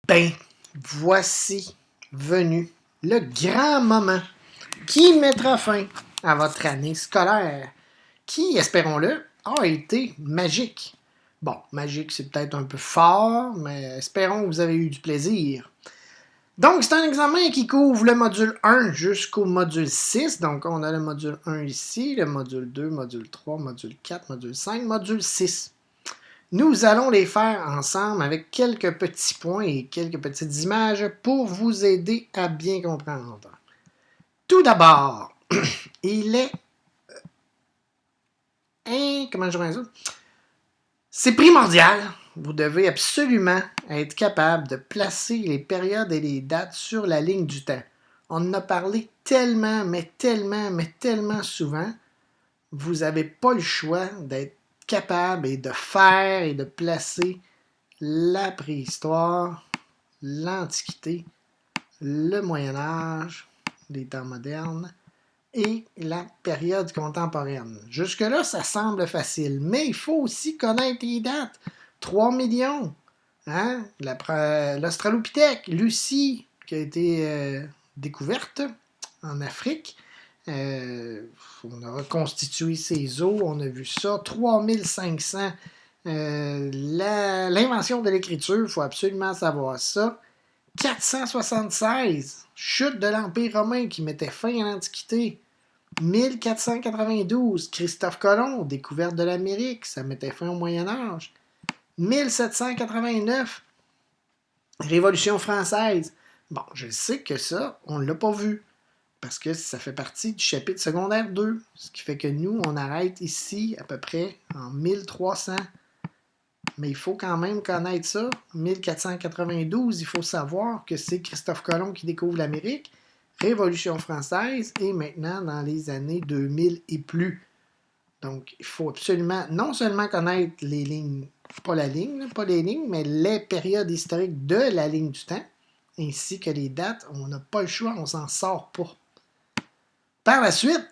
Ben, voici venu le grand moment qui mettra fin à votre année scolaire, qui, espérons-le, a été magique. Bon, magique, c'est peut-être un peu fort, mais espérons que vous avez eu du plaisir. Donc, c'est un examen qui couvre le module 1 jusqu'au module 6. Donc, on a le module 1 ici, le module 2, module 3, module 4, module 5, module 6. Nous allons les faire ensemble avec quelques petits points et quelques petites images pour vous aider à bien comprendre. Tout d'abord, il est... comment je dirais ça? C'est primordial. Vous devez absolument être capable de placer les périodes et les dates sur la ligne du temps. On en a parlé tellement, mais tellement souvent. Vous n'avez pas le choix d'être capable et de faire et de placer la préhistoire, l'Antiquité, le Moyen Âge, les temps modernes et la période contemporaine. Jusque-là, ça semble facile, mais il faut aussi connaître les dates. 3 millions, hein? L'Australopithèque, Lucie, qui a été découverte en Afrique. On a reconstitué ses os, on a vu ça. 3500. L'invention de l'écriture, il faut absolument savoir ça. 476, chute de l'Empire romain qui mettait fin à l'Antiquité. 1492, Christophe Colomb, découverte de l'Amérique, ça mettait fin au Moyen Âge. 1789, Révolution française. Bon, je sais que ça, on ne l'a pas vu, parce que ça fait partie du chapitre secondaire 2, ce qui fait que nous, on arrête ici à peu près en 1300. Mais il faut quand même connaître ça. 1492, il faut savoir que c'est Christophe Colomb qui découvre l'Amérique, Révolution française, et maintenant dans les années 2000 et plus. Donc, il faut absolument non seulement connaître les lignes, pas les lignes, mais les périodes historiques de la ligne du temps, ainsi que les dates. On n'a pas le choix, on s'en sort pas. Par la suite,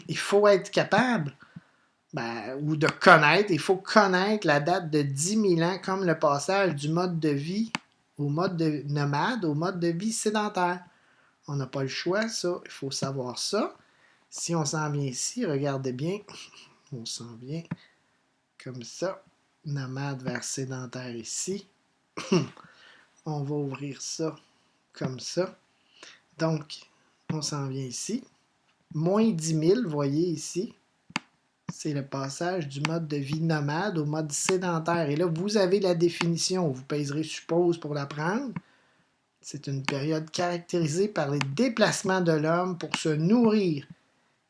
il faut être capable ou de connaître, il faut connaître la date de 10 000 ans comme le passage du mode de vie au mode de nomade au mode de vie sédentaire. On n'a pas le choix, ça, il faut savoir ça. Si on s'en vient ici, regardez bien, on s'en vient comme ça, nomade vers sédentaire ici. On va ouvrir ça comme ça. Donc, on s'en vient ici. Moins 10 000, voyez ici. C'est le passage du mode de vie nomade au mode sédentaire. Et là, vous avez la définition. Vous pèserez suppose pour l'apprendre. C'est une période caractérisée par les déplacements de l'homme pour se nourrir.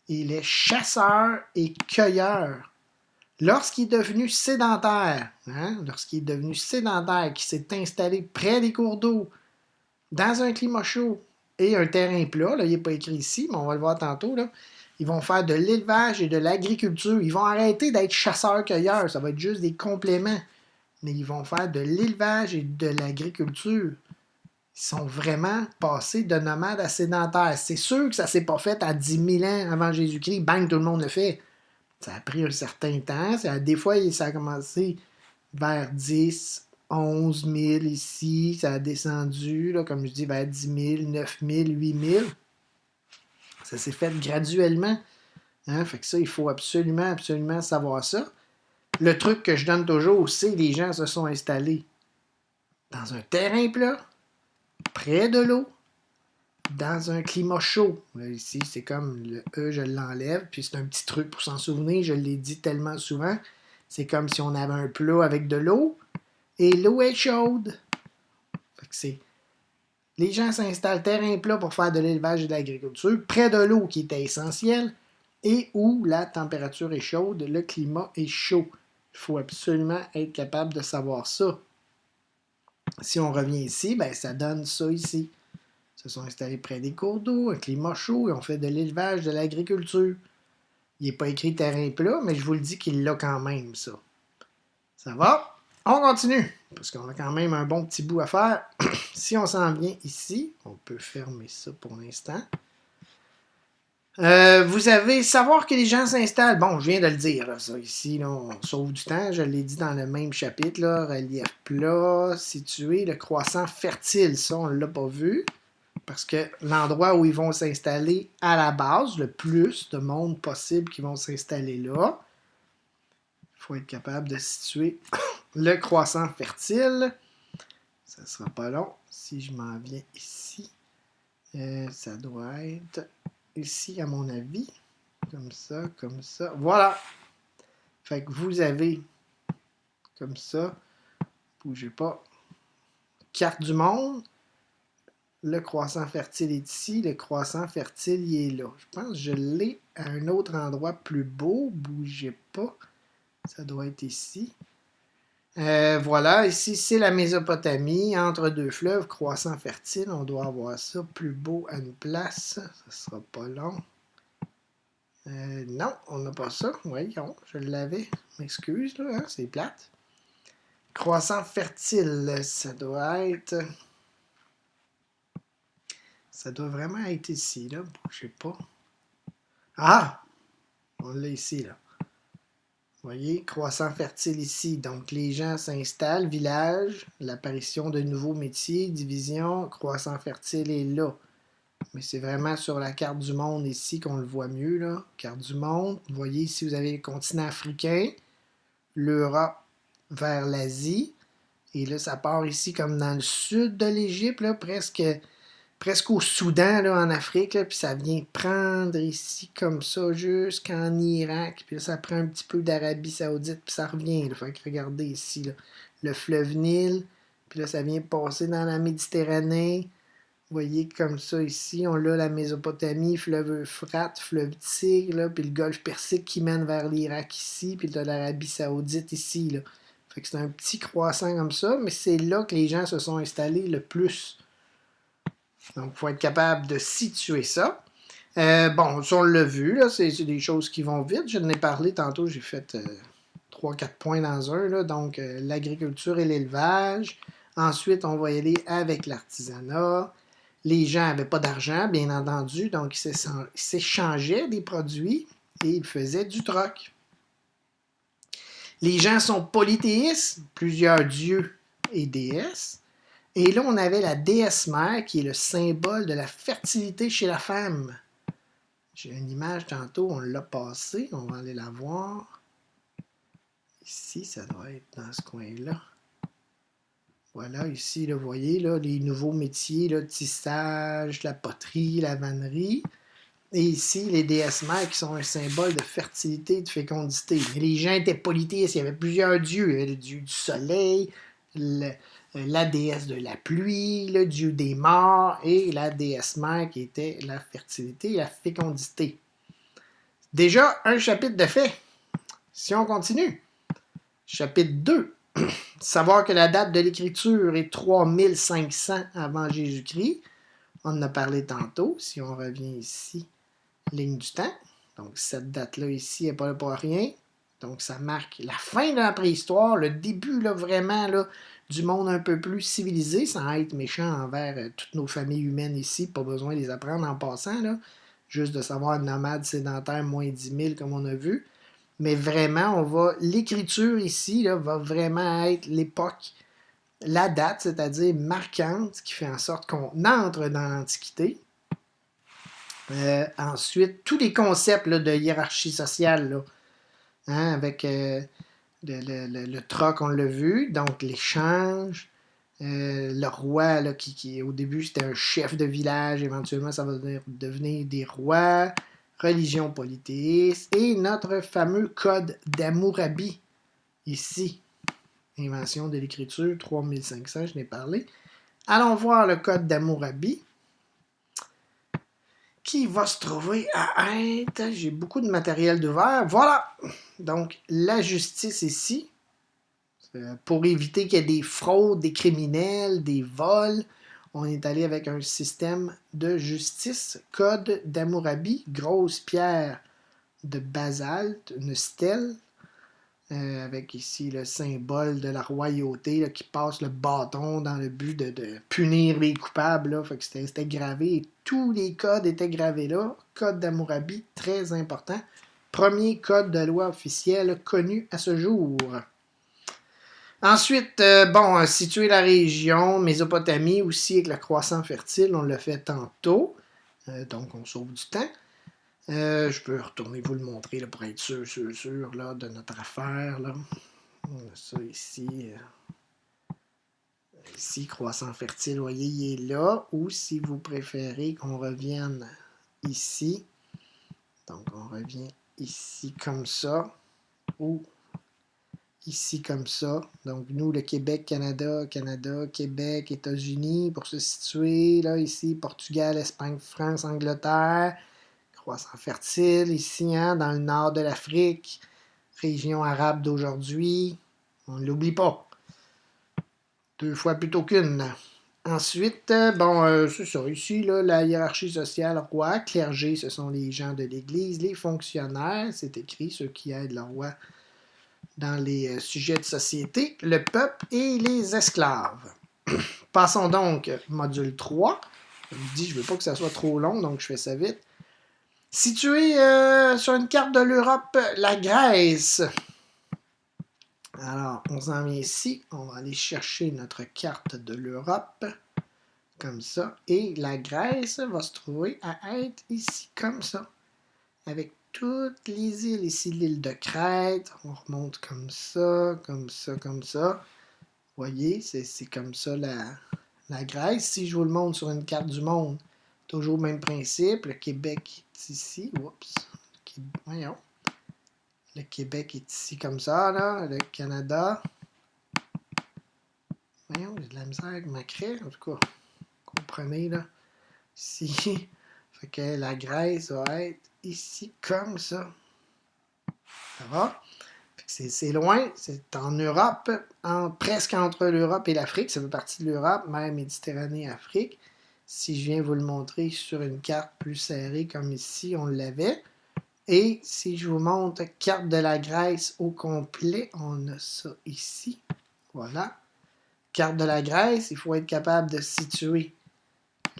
Il est chasseur et cueilleur. Lorsqu'il est devenu sédentaire, qui s'est installé près des cours d'eau, dans un climat chaud et un terrain plat, là, il n'est pas écrit ici, mais on va le voir tantôt, là, ils vont faire de l'élevage et de l'agriculture. Ils vont arrêter d'être chasseurs-cueilleurs. Ça va être juste des compléments. Mais ils vont faire de l'élevage et de l'agriculture. Ils sont vraiment passés de nomades à sédentaires. C'est sûr que ça ne s'est pas fait à 10 000 ans avant Jésus-Christ. Bang, tout le monde le fait. Ça a pris un certain temps. Des fois, ça a commencé vers 10, 11 000 ici. Ça a descendu, là, comme je dis, vers 10 000, 9 000, 8 000. Ça s'est fait graduellement. Hein? Fait que ça, il faut absolument savoir ça. Le truc que je donne toujours, c'est que les gens se sont installés dans un terrain plat, près de l'eau, dans un climat chaud. Là, ici, c'est comme le E, je l'enlève, puis c'est un petit truc pour s'en souvenir, je l'ai dit tellement souvent. C'est comme si on avait un plat avec de l'eau, et l'eau est chaude. Fait que c'est... Les gens s'installent terrain plat pour faire de l'élevage et de l'agriculture, près de l'eau qui était essentielle, et où la température est chaude, le climat est chaud. Il faut absolument être capable de savoir ça. Si on revient ici, ça donne ça ici. Ils se sont installés près des cours d'eau, un climat chaud, et on fait de l'élevage, de l'agriculture. Il n'est pas écrit terrain plat, mais je vous le dis qu'il l'a quand même, ça. Ça va? On continue, parce qu'on a quand même un bon petit bout à faire. Si on s'en vient ici, on peut fermer ça pour l'instant. Vous avez savoir que les gens s'installent. Bon, je viens de le dire, là, ça ici, là, on sauve du temps. Je l'ai dit dans le même chapitre, là, relief plat, situé, le croissant fertile. Ça, on ne l'a pas vu. Parce que l'endroit où ils vont s'installer à la base, le plus de monde possible qui vont s'installer là, il faut être capable de situer le croissant fertile. Ça ne sera pas long. Si je m'en viens ici, ça doit être ici, à mon avis. Comme ça, comme ça. Voilà. Fait que vous avez, comme ça, bougez pas, carte du monde. Le croissant fertile est ici. Le croissant fertile, il est là. Je pense que je l'ai à un autre endroit plus beau. Bougez pas. Ça doit être ici. Voilà, ici c'est la Mésopotamie, entre deux fleuves, croissant fertile. On doit avoir ça plus beau à une place. Ça sera pas long. Non, on n'a pas ça. Voyons, je l'avais. M'excuse, là, hein, c'est plate. Croissant fertile, ça doit être. Ça doit vraiment être ici, là. Bougez pas. Ah! On l'a ici, là. Vous voyez, croissant fertile ici. Donc, les gens s'installent, village, l'apparition de nouveaux métiers, division, croissant fertile est là. Mais c'est vraiment sur la carte du monde ici qu'on le voit mieux, là. Carte du monde. Vous voyez ici, vous avez le continent africain, l'Europe vers l'Asie. Et là, ça part ici comme dans le sud de l'Égypte, là, presque au Soudan, là, en Afrique, là, puis ça vient prendre ici comme ça jusqu'en Irak, puis là, ça prend un petit peu d'Arabie Saoudite, puis ça revient. Là. Fait que regardez ici, là, le fleuve Nil, puis là, ça vient passer dans la Méditerranée. Vous voyez comme ça ici, on a la Mésopotamie, fleuve Euphrate, fleuve Tigre, là, puis le golfe Persique qui mène vers l'Irak ici, puis de l'Arabie Saoudite ici. Là. Fait que c'est un petit croissant comme ça, mais c'est là que les gens se sont installés le plus. Donc, il faut être capable de situer ça. Bon, ça, on l'a vu, là, c'est des choses qui vont vite. Je n'en ai parlé tantôt, j'ai fait 3-4 points dans un. Là, donc, l'agriculture et l'élevage. Ensuite, on va y aller avec l'artisanat. Les gens n'avaient pas d'argent, bien entendu, donc ils s'échangeaient des produits et ils faisaient du troc. Les gens sont polythéistes, plusieurs dieux et déesses. Et là, on avait la déesse mère qui est le symbole de la fertilité chez la femme. J'ai une image tantôt, on l'a passée, on va aller la voir. Ici, ça doit être dans ce coin-là. Voilà, ici, là, vous voyez, là, les nouveaux métiers, le tissage, la poterie, la vannerie. Et ici, les déesses mères qui sont un symbole de fertilité et de fécondité. Mais les gens étaient polythéistes, il y avait plusieurs dieux. Il y avait le dieu du soleil, la déesse de la pluie, le dieu des morts et la déesse mère qui était la fertilité et la fécondité. Déjà, un chapitre de fait. Si on continue. Chapitre 2. Savoir que la date de l'écriture est 3500 avant Jésus-Christ. On en a parlé tantôt. Si on revient ici, ligne du temps. Donc, cette date-là ici n'est pas là pour rien. Donc, ça marque la fin de la préhistoire, le début là, vraiment là, du monde un peu plus civilisé, sans être méchant envers toutes nos familles humaines ici. Pas besoin de les apprendre en passant. Là. Juste de savoir nomade sédentaire, moins 10 000 comme on a vu. Mais vraiment, l'écriture ici là, va vraiment être l'époque, la date, c'est-à-dire marquante, qui fait en sorte qu'on entre dans l'Antiquité. Ensuite, tous les concepts là, de hiérarchie sociale, là, hein, avec le troc, on l'a vu, donc l'échange, le roi, là, qui au début c'était un chef de village, éventuellement ça va devenir des rois, religion polythéiste, et notre fameux code d'Hammurabi, ici, invention de l'écriture, 3500, je n'ai parlé. Allons voir le code d'Hammurabi, qui va se trouver à être... J'ai beaucoup de matériel d'ouvert. Voilà! Donc, la justice ici, pour éviter qu'il y ait des fraudes, des criminels, des vols, on est allé avec un système de justice. Code d'Hammurabi, grosse pierre de basalte, une stèle. avec ici le symbole de la royauté là, qui passe le bâton dans le but de punir les coupables. Là. Fait que c'était gravé et tous les codes étaient gravés là. Code d'Hammurabi, très important. Premier code de loi officiel connu à ce jour. Ensuite, situer la région, Mésopotamie aussi avec le croissant fertile, on l'a fait tantôt. Donc, on sauve du temps. Je peux retourner vous le montrer là, pour être sûr là, de notre affaire. Là. On a ça ici. Ici, croissant fertile, vous voyez, il est là. Ou si vous préférez qu'on revienne ici. Donc, on revient ici comme ça. Ou ici comme ça. Donc, nous, le Québec, Canada, Québec, États-Unis, pour se situer. Là, ici, Portugal, Espagne, France, Angleterre. Croissant fertile, ici, hein, dans le nord de l'Afrique. Région arabe d'aujourd'hui. On ne l'oublie pas. 2 fois plutôt qu'une. Ensuite, c'est ça. Ici, là, la hiérarchie sociale, roi, clergé, ce sont les gens de l'Église. Les fonctionnaires, c'est écrit, ceux qui aident le roi dans les sujets de société, le peuple et les esclaves. Passons donc, module 3. Je me dis, je ne veux pas que ça soit trop long, donc je fais ça vite. Situé sur une carte de l'Europe, la Grèce. Alors, on s'en vient ici. On va aller chercher notre carte de l'Europe. Comme ça. Et la Grèce va se trouver à être ici, comme ça. Avec toutes les îles. Ici, l'île de Crète. On remonte comme ça, comme ça, comme ça. Vous voyez, c'est comme ça la Grèce. Si je vous le montre sur une carte du monde, toujours le même principe. Le Québec est ici. Oups. Voyons. Le Québec est ici comme ça, là. Le Canada. Voyons, j'ai de la misère avec ma craie. En tout cas, comprenez, là. Ici. Fait que la Grèce va être ici comme ça. Ça va? C'est loin, c'est en Europe, presque entre l'Europe et l'Afrique. Ça fait partie de l'Europe, mer Méditerranée, Afrique. Si je viens vous le montrer sur une carte plus serrée comme ici, on l'avait. Et si je vous montre carte de la Grèce au complet, on a ça ici. Voilà. Carte de la Grèce, il faut être capable de situer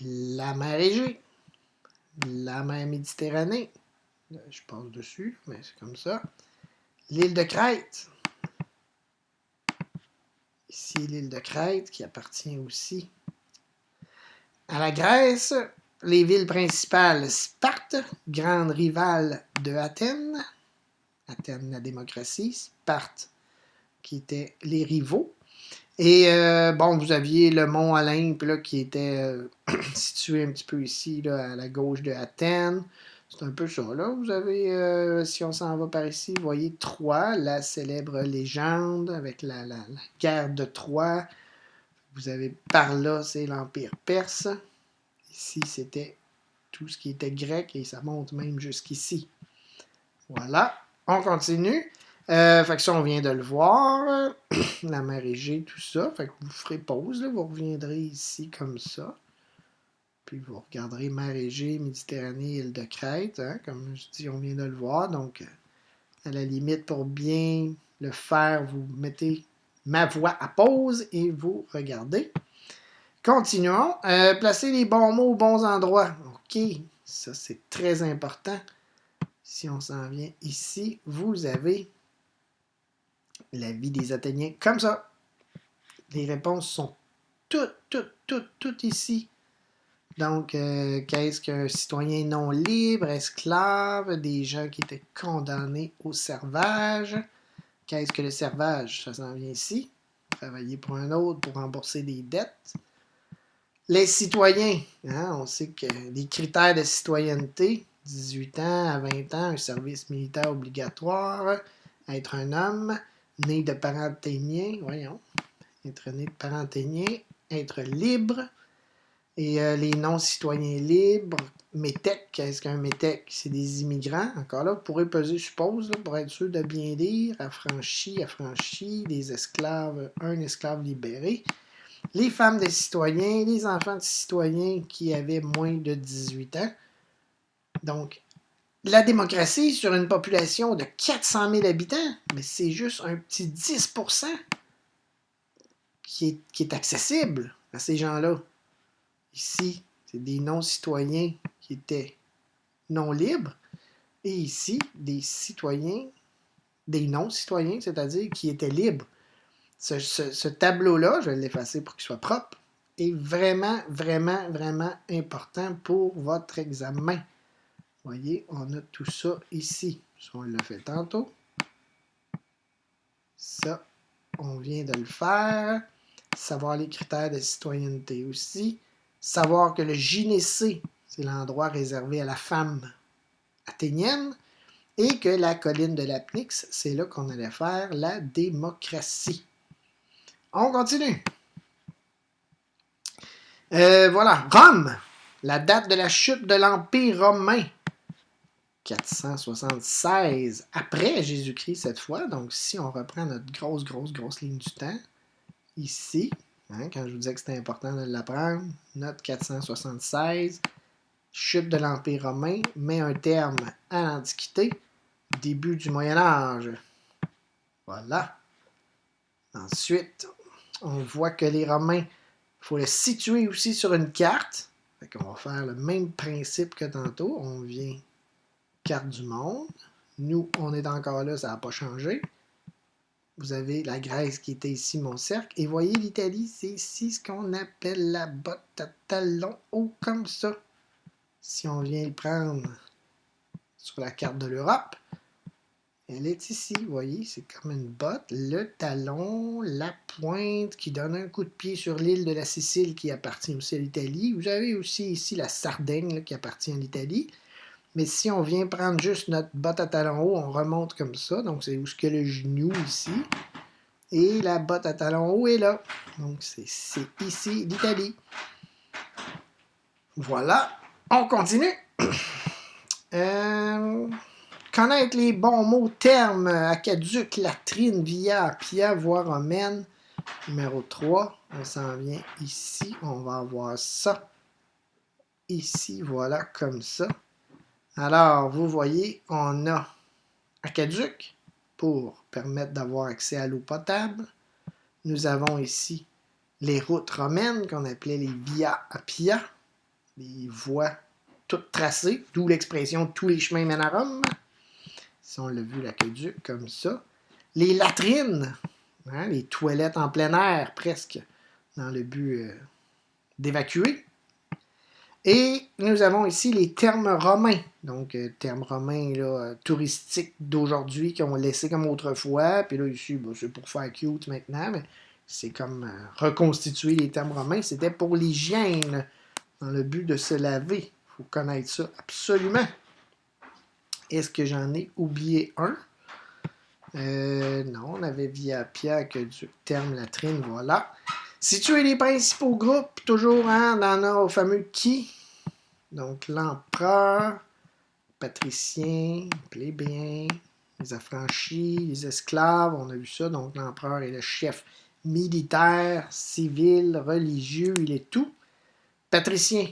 la mer Égée, la mer Méditerranée. Je passe dessus, mais c'est comme ça. L'île de Crète. Ici, l'île de Crète qui appartient aussi à la Grèce. Les villes principales, Sparte, grande rivale de Athènes. Athènes, la démocratie. Sparte, qui étaient les rivaux. Et vous aviez le mont Olympe là, qui était situé un petit peu ici, là, à la gauche de Athènes. C'est un peu ça. Là, vous avez, si on s'en va par ici, vous voyez Troie, la célèbre légende avec la guerre de Troie. Vous avez par là, c'est l'Empire perse. Ici, c'était tout ce qui était grec et ça monte même jusqu'ici. Voilà. On continue. Fait que ça, on vient de le voir. La mer Égée, tout ça. Fait que vous ferez pause. Là, vous reviendrez ici comme ça. Puis vous regarderez mer Égée, Méditerranée, île de Crète. Hein, comme je dis, on vient de le voir. Donc, à la limite, pour bien le faire, vous mettez ma voix à pause et vous regardez. Continuons. Placez les bons mots aux bons endroits. OK. Ça, c'est très important. Si on s'en vient ici, vous avez la vie des Athéniens comme ça. Les réponses sont toutes ici. Donc, qu'est-ce qu'un citoyen non libre, esclave, des gens qui étaient condamnés au servage? Qu'est-ce que le servage? Ça s'en vient ici. Travailler pour un autre pour rembourser des dettes. Les citoyens, hein, on sait que les critères de citoyenneté, 18 ans à 20 ans, un service militaire obligatoire, être un homme, né de parents athéniens, voyons, être né de parents athéniens, être libre, et les non-citoyens libres, métèques, qu'est-ce qu'un métèque? C'est des immigrants, encore là, vous pourrez peser, suppose, là, pour être sûr de bien lire, affranchis, des esclaves, un esclave libéré, les femmes des citoyens, les enfants de citoyens qui avaient moins de 18 ans. Donc, La démocratie, sur une population de 400 000 habitants, mais c'est juste un petit 10% qui est accessible à ces gens-là. Ici, c'est des non-citoyens qui étaient non libres, et ici, des citoyens, des non-citoyens, c'est-à-dire qui étaient libres. Ce tableau-là, je vais l'effacer pour qu'il soit propre, est vraiment, vraiment, vraiment important pour votre examen. Vous voyez, on a tout ça ici. Ça, on l'a fait tantôt. Ça, on vient de le faire. Savoir les critères de citoyenneté aussi. Savoir que le gynécée, c'est l'endroit réservé à la femme athénienne. Et que la colline de l'Apnix, c'est là qu'on allait faire la démocratie. On continue. Voilà, Rome. La date de la chute de l'Empire romain. 476 après Jésus-Christ cette fois. Donc, si on reprend notre grosse ligne du temps, ici, quand je vous disais que c'était important de l'apprendre, notre 476, chute de l'Empire romain, met un terme à l'Antiquité, début du Moyen Âge. Voilà. Ensuite, on voit que les Romains, il faut les situer aussi sur une carte. Fait qu'on va faire le même principe que tantôt. On vient carte du monde. Nous, on est encore là, ça n'a pas changé. Vous avez la Grèce qui était ici, mon cercle. Et voyez, l'Italie, c'est ici ce qu'on appelle la botte à talons haut comme ça. Si on vient le prendre sur la carte de l'Europe, elle est ici, vous voyez, c'est comme une botte, le talon, la pointe qui donne un coup de pied sur l'île de la Sicile qui appartient aussi à l'Italie. Vous avez aussi ici la Sardaigne là, qui appartient à l'Italie. Mais si on vient prendre juste notre botte à talons haut, on remonte comme ça. Donc c'est où ce que le genou ici. Et la botte à talons haut est là. Donc c'est ici l'Italie. Voilà. On continue. Connaître les bons mots, termes, aqueduc, latrine, via, pia, voie romaine. Numéro 3, on s'en vient ici. On va avoir ça. Ici, voilà, comme ça. Alors, vous voyez, on a aqueduc pour permettre d'avoir accès à l'eau potable. Nous avons ici les routes romaines qu'on appelait les via appia, les voies toutes tracées, d'où l'expression tous les chemins mènent à Rome. Si on l'a vu, l'aqueduc, comme ça. Les latrines, les toilettes en plein air, presque, dans le but d'évacuer. Et nous avons ici les termes romains, donc termes romains là, touristiques d'aujourd'hui qui ont laissé comme autrefois, puis là ici, bon, c'est pour faire cute maintenant, mais c'est comme reconstituer les termes romains, c'était pour l'hygiène, dans le but de se laver. Il faut connaître ça absolument. Est-ce que j'en ai oublié un? Non, on avait via Pierre que du terme latrine, voilà. Situer les principaux groupes, toujours dans nos fameux qui. Donc l'empereur, patricien, plébéien, les affranchis, les esclaves, on a vu ça. Donc l'empereur est le chef militaire, civil, religieux, il est tout. Patricien,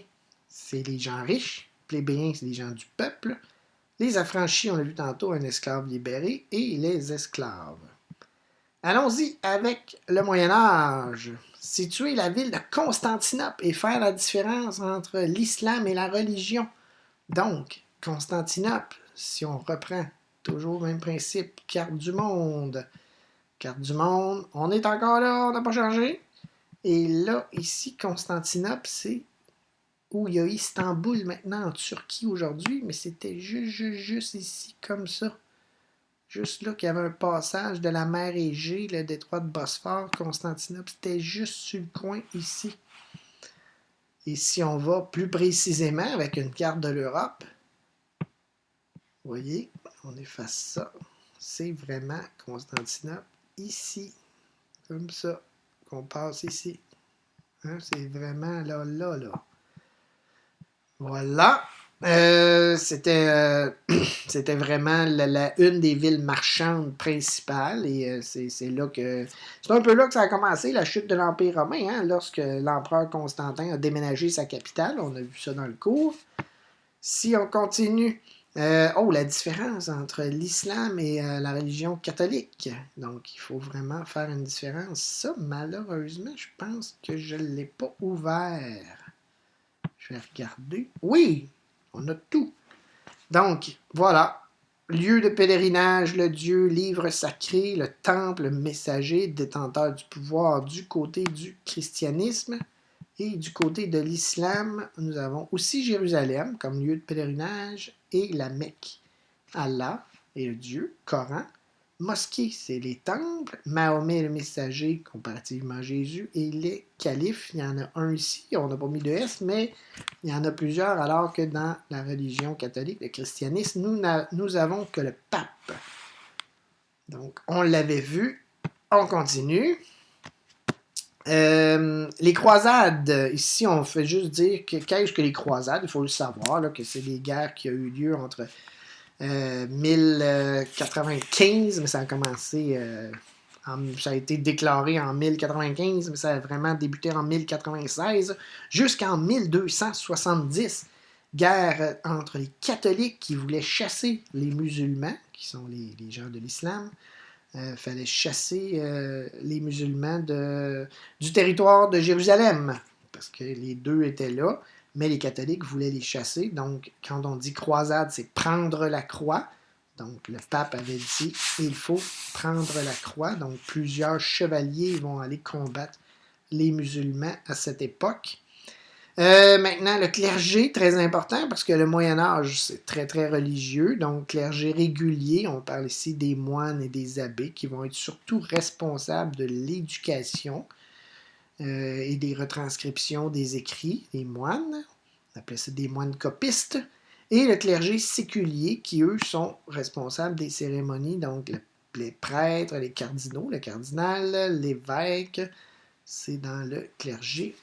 c'est les gens riches. Plébéien, c'est les gens du peuple. Les affranchis, on l'a vu tantôt, un esclave libéré, et les esclaves. Allons-y avec le Moyen Âge. Situer la ville de Constantinople et faire la différence entre l'islam et la religion. Donc, Constantinople, si on reprend toujours le même principe, carte du monde. Carte du monde, on est encore là, on n'a pas changé. Et là, ici, Constantinople, c'est où il y a Istanbul maintenant en Turquie aujourd'hui, mais c'était juste ici, comme ça. Juste là qu'il y avait un passage de la mer Égée, le détroit de Bosphore, Constantinople, c'était juste sur le coin ici. Et si on va plus précisément avec une carte de l'Europe, vous voyez, on efface ça. C'est vraiment Constantinople ici, comme ça, qu'on passe ici. C'est vraiment là. Voilà. C'était vraiment une des villes marchandes principales et c'est là que c'est un peu là que ça a commencé la chute de l'Empire romain, lorsque l'empereur Constantin a déménagé sa capitale. On a vu ça dans le cours. Si on continue, La différence entre l'islam et la religion catholique. Donc, il faut vraiment faire une différence. Ça, malheureusement, je pense que je ne l'ai pas ouvert. Je vais regarder. Oui, on a tout. Donc, voilà. Lieu de pèlerinage, le Dieu, livre sacré, le temple, le messager, détenteur du pouvoir du côté du christianisme. Et du côté de l'islam, nous avons aussi Jérusalem comme lieu de pèlerinage et la Mecque. Allah est le Dieu, Coran. Mosquée, c'est les temples. Mahomet, le messager, comparativement à Jésus. Et les califes, il y en a un ici. On n'a pas mis de S, mais il y en a plusieurs, alors que dans la religion catholique, le christianisme, nous avons que le pape. Donc, on l'avait vu. On continue. Les croisades, ici, on fait juste dire qu'est-ce que les croisades, il faut le savoir, là, que c'est des guerres qui ont eu lieu entre 1095, mais ça a commencé, ça a été déclaré en 1095, mais ça a vraiment débuté en 1096, jusqu'en 1270. Guerre entre les catholiques qui voulaient chasser les musulmans, qui sont les gens de l'islam. Fallait chasser les musulmans du territoire de Jérusalem, parce que les deux étaient là, mais les catholiques voulaient les chasser. Donc, quand on dit croisade, c'est prendre la croix. Donc, le pape avait dit, il faut prendre la croix. Donc, plusieurs chevaliers vont aller combattre les musulmans à cette époque. Maintenant, le clergé, très important, parce que le Moyen-Âge, c'est très, très religieux. Donc, clergé régulier, on parle ici des moines et des abbés qui vont être surtout responsables de l'éducation et des retranscriptions des écrits des moines. On appelle ça des moines copistes. Et le clergé séculier, qui, eux, sont responsables des cérémonies, donc les prêtres, les cardinaux, le cardinal, l'évêque. C'est dans le clergé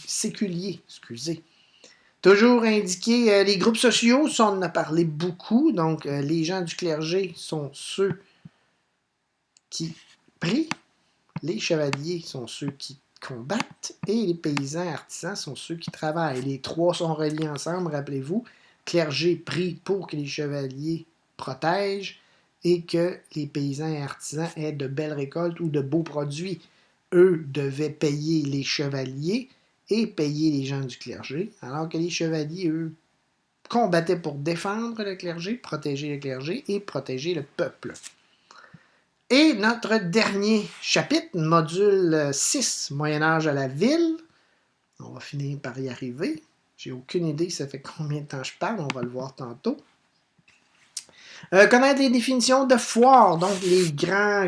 séculier, excusez. Toujours indiqué, les groupes sociaux, ça on en a parlé beaucoup, donc les gens du clergé sont ceux qui prient, les chevaliers sont ceux qui combattent, et les paysans artisans sont ceux qui travaillent. Les trois sont reliés ensemble, rappelez-vous. Clergé prie pour que les chevaliers protègent et que les paysans et artisans aient de belles récoltes ou de beaux produits. Eux devaient payer les chevaliers et payer les gens du clergé, alors que les chevaliers, eux, combattaient pour défendre le clergé, protéger le clergé et protéger le peuple. Et notre dernier chapitre, module 6, Moyen-Âge à la ville. On va finir par y arriver. J'ai aucune idée ça fait combien de temps je parle, on va le voir tantôt. Connaître les définitions de foire, donc les grands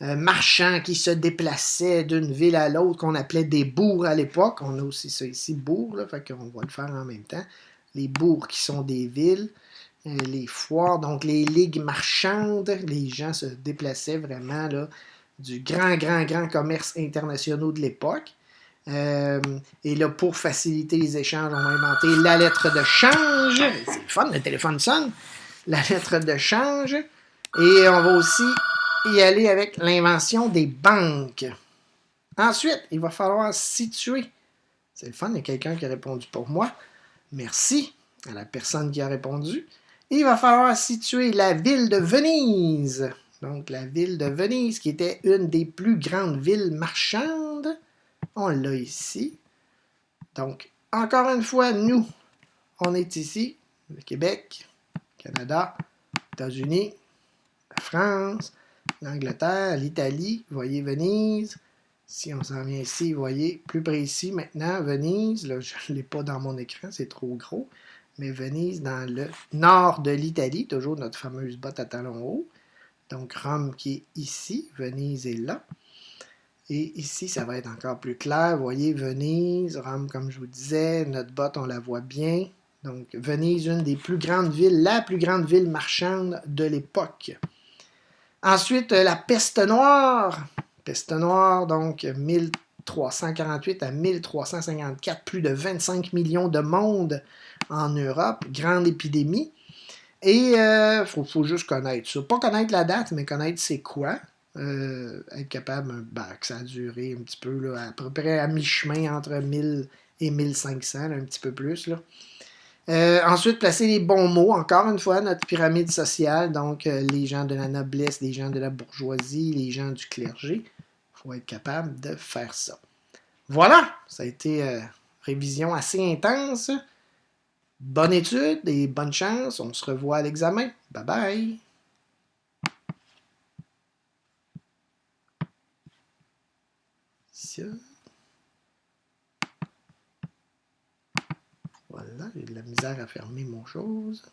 marchands qui se déplaçaient d'une ville à l'autre, qu'on appelait des bourgs à l'époque. On a aussi ça ici, bourgs, là, fait qu'on va le faire en même temps. Les bourgs qui sont des villes, les foires, donc les ligues marchandes, les gens se déplaçaient vraiment là, du grand commerce international de l'époque. Et là, pour faciliter les échanges, on va inventer la lettre de change. C'est le fun, le téléphone sonne. La lettre de change. Et on va aussi y aller avec l'invention des banques. Ensuite, il va falloir situer. C'est le fun, il y a quelqu'un qui a répondu pour moi. Merci à la personne qui a répondu. Il va falloir situer la ville de Venise. Donc, la ville de Venise, qui était une des plus grandes villes marchandes. On l'a ici. Donc, encore une fois, nous, on est ici, le Québec, Canada, États-Unis, la France, l'Angleterre, l'Italie, vous voyez Venise. Si on s'en vient ici, vous voyez, plus précis maintenant, Venise, là, je ne l'ai pas dans mon écran, c'est trop gros, mais Venise dans le nord de l'Italie, toujours notre fameuse botte à talons hauts. Donc Rome qui est ici, Venise est là. Et ici, ça va être encore plus clair. Vous voyez, Venise, Rome, comme je vous disais, notre botte, on la voit bien. Donc, Venise, une des plus grandes villes, la plus grande ville marchande de l'époque. Ensuite, la peste noire. Peste noire, donc 1348 à 1354, plus de 25 millions de monde en Europe, grande épidémie. Et il faut juste connaître ça. Pas connaître la date, mais connaître c'est quoi. Être capable, que ça a duré un petit peu, là, à peu près à mi-chemin entre 1000 et 1500, là, un petit peu plus. Là. Ensuite, placer les bons mots. Encore une fois, notre pyramide sociale. Donc, les gens de la noblesse, les gens de la bourgeoisie, les gens du clergé. Il faut être capable de faire ça. Voilà, ça a été révision assez intense. Bonne étude et bonne chance. On se revoit à l'examen. Bye bye. Ça. Voilà, j'ai de la misère à fermer mon chose.